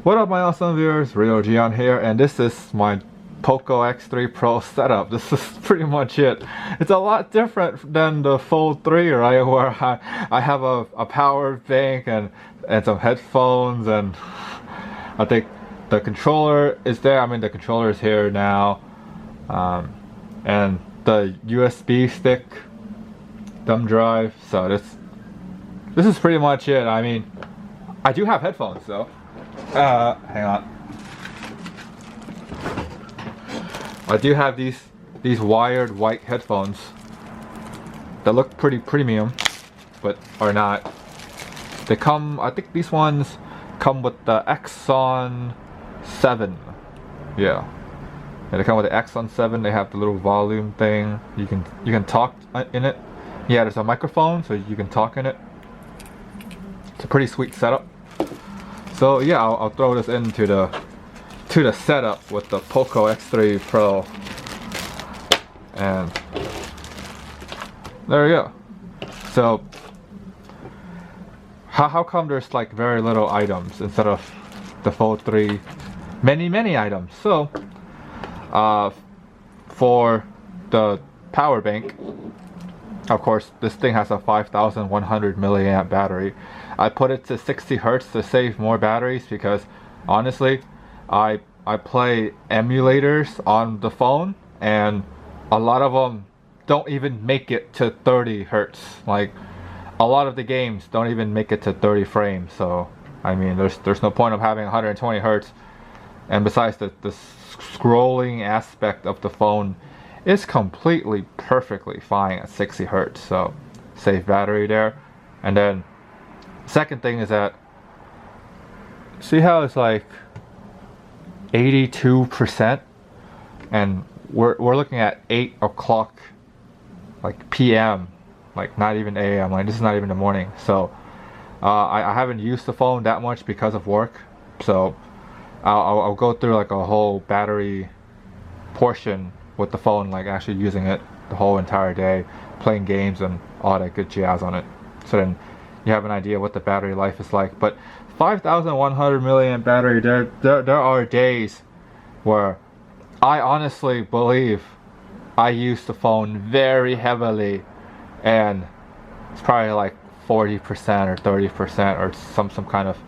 What up my awesome viewers, Rio Gian here, and this is my Poco X3 Pro setup. This is pretty much it. It's a lot different than the Fold 3, right, where I have a power bank and some headphones, and I think the controller is there. I mean, the controller is here now, and the USB stick, thumb drive. So this is pretty much it. I mean, I do have headphones though. Hang on. I do have these wired white headphones that look pretty premium, but are not. They come, I think these ones come with the Exxon 7. Yeah, they come with the Exxon 7. They have the little volume thing. You can talk in it. Yeah, there's a microphone, so you can talk in it. It's a pretty sweet setup. So yeah, I'll throw this into the setup with the Poco X3 Pro, and there we go. So how come there's like very little items instead of the Fold 3 many items? So for the power bank, of course, this thing has a 5,100 milliamp battery. I put it to 60 hertz to save more batteries because honestly, I play emulators on the phone and a lot of them don't even make it to 30 hertz. Like a lot of the games don't even make it to 30 frames. So I mean, there's no point of having 120 hertz. And besides, the scrolling aspect of the phone is completely perfectly fine at 60 hertz. So save battery there. And then second thing is that, see how it's like 82%, and we're looking at 8 o'clock like PM, like not even AM, like this is not even the morning. So I haven't used the phone that much because of work, so I'll go through like a whole battery portion with the phone, like actually using it the whole entire day, playing games and all that good jazz on it. So then you have an idea what the battery life is like. But 5,100 milliamp battery, there are days where I honestly believe I use the phone very heavily and it's probably like 40% or 30% or some kind of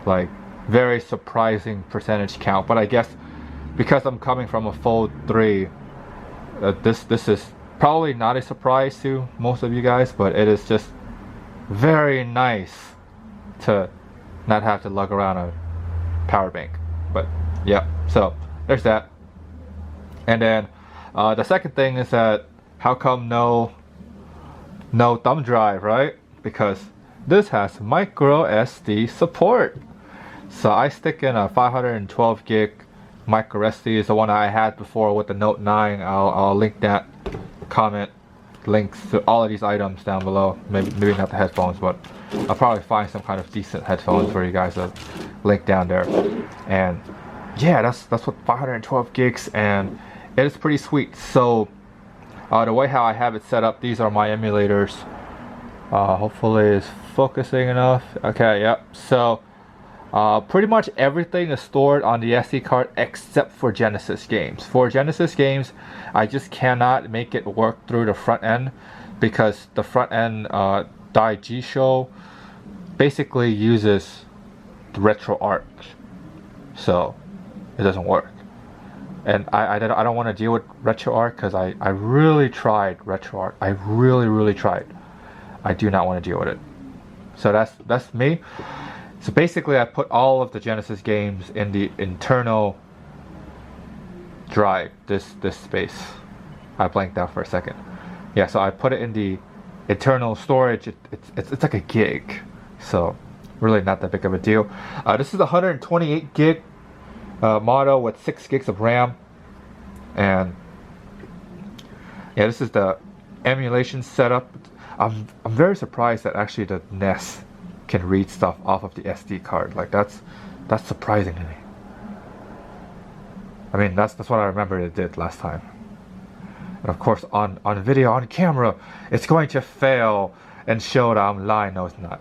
like very surprising percentage count. But I guess because I'm coming from a Fold 3, this is probably not a surprise to most of you guys, but it is just very nice to not have to lug around a power bank. But yeah, so there's that. And then the second thing is that how come no thumb drive, right? Because this has micro SD support. So I stick in a 512 gig micro SD, is the one I had before with the Note 9. I'll link that, comment links to all of these items down below. Maybe not the headphones, but I'll probably find some kind of decent headphones for you guys to link down there. And yeah, that's what 512 gigs, and it is pretty sweet. So the way how I have it set up, these are my emulators. Hopefully it's focusing enough. Okay, yep. So pretty much everything is stored on the SD card except for Genesis games. For Genesis games, I just cannot make it work through the front end because the front end Daijisho basically uses RetroArch, so it doesn't work. And I don't want to deal with RetroArch because I really tried RetroArch. I really tried. I do not want to deal with it. So that's me. So basically I put all of the Genesis games in the internal drive, this space. I blanked out for a second. Yeah, so I put it in the internal storage. It's like a gig, so really not that big of a deal. This is a 128 gig model with 6 gigs of RAM, and yeah, this is the emulation setup. I'm very surprised that actually the NES can read stuff off of the SD card. Like that's surprising to me. I mean, that's what I remember it did last time. And of course on video, on camera, it's going to fail and show that I'm lying. No, it's not,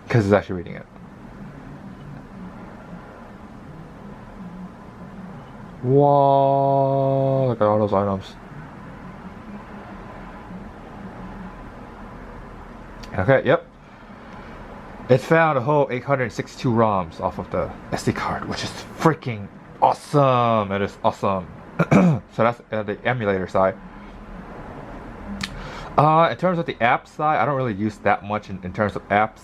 because it's actually reading it. Whoa, look at all those items. Okay, yep. It found a whole 862 ROMs off of the SD card, which is freaking awesome. It is awesome. So that's the emulator side. In terms of the app side, I don't really use that much in terms of apps.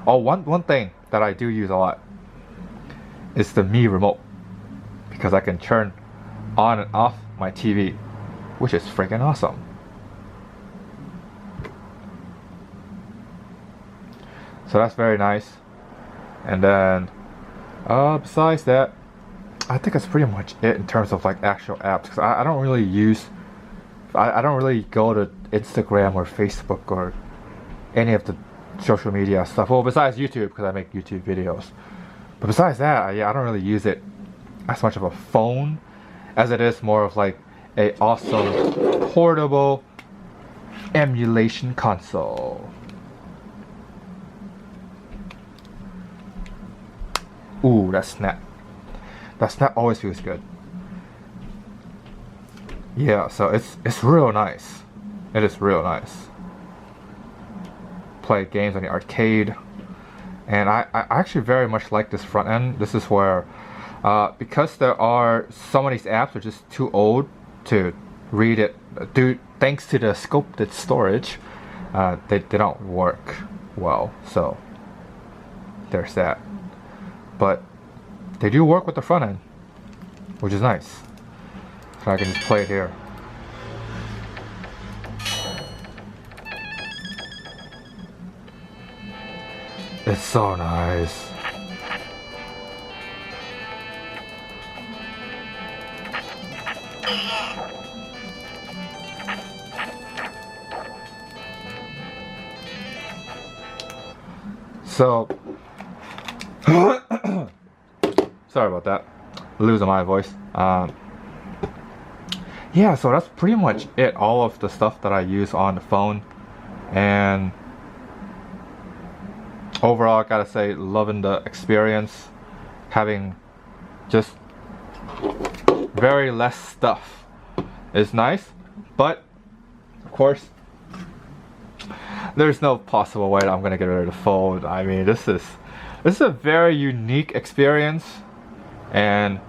One thing that I do use a lot is the Mi remote, because I can turn on and off my TV, which is freaking awesome. So that's very nice. And then besides that, I think that's pretty much it in terms of like actual apps, because I don't really use, I don't really go to Instagram or Facebook or any of the social media stuff. Well, besides YouTube, because I make YouTube videos. But besides that, yeah, I don't really use it as much of a phone as it is more of like a awesome portable emulation console. Ooh, that snap. That snap always feels good. Yeah, so it's real nice. It is real nice. Play games on the arcade. And I actually very much like this front end. This is where, because there are some of these apps are just too old to read it, thanks to the sculpted storage, they don't work well. So there's that. But they do work with the front end, which is nice. So I can just play it here. It's so nice. So, sorry about that. Losing my voice. Yeah, so that's pretty much it. All of the stuff that I use on the phone. And overall, I gotta say, loving the experience. Having just very less stuff is nice, but of course, there's no possible way that I'm gonna get rid of the phone. I mean, this is a very unique experience, and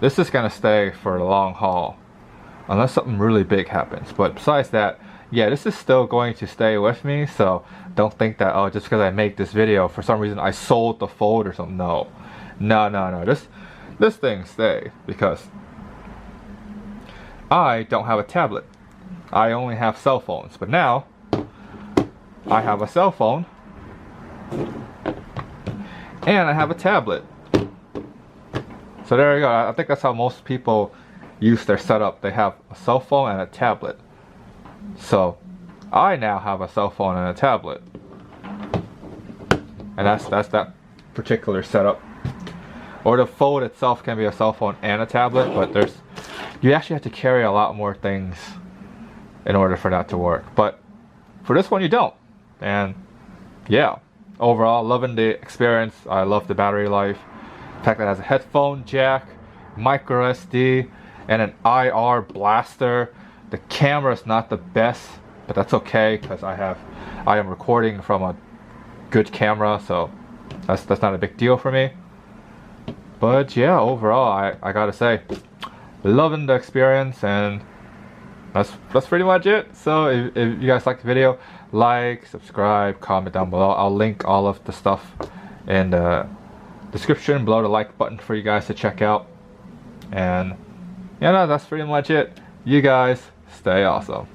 this is gonna stay for the long haul, unless something really big happens. But besides that, yeah, this is still going to stay with me, so don't think that, oh, just because I make this video, for some reason I sold the phone or something. No. This thing stays, because I don't have a tablet. I only have cell phones. But now, I have a cell phone, and I have a tablet. So there you go. I think that's how most people use their setup. They have a cell phone and a tablet. So I now have a cell phone and a tablet, and that's that particular setup. Or the phone itself can be a cell phone and a tablet, but you actually have to carry a lot more things in order for that to work. But for this one, you don't. And yeah, overall, loving the experience. I love the battery life. The fact that it has a headphone jack, micro SD, and an IR blaster. The camera is not the best, but that's okay, because I am recording from a good camera, so that's not a big deal for me. But yeah, overall, I gotta say, loving the experience, and that's pretty much it. So if you guys like the video, like, subscribe, comment down below. I'll link all of the stuff in the description below, the like button for you guys to check out. And yeah, no, that's pretty much it. You guys stay awesome.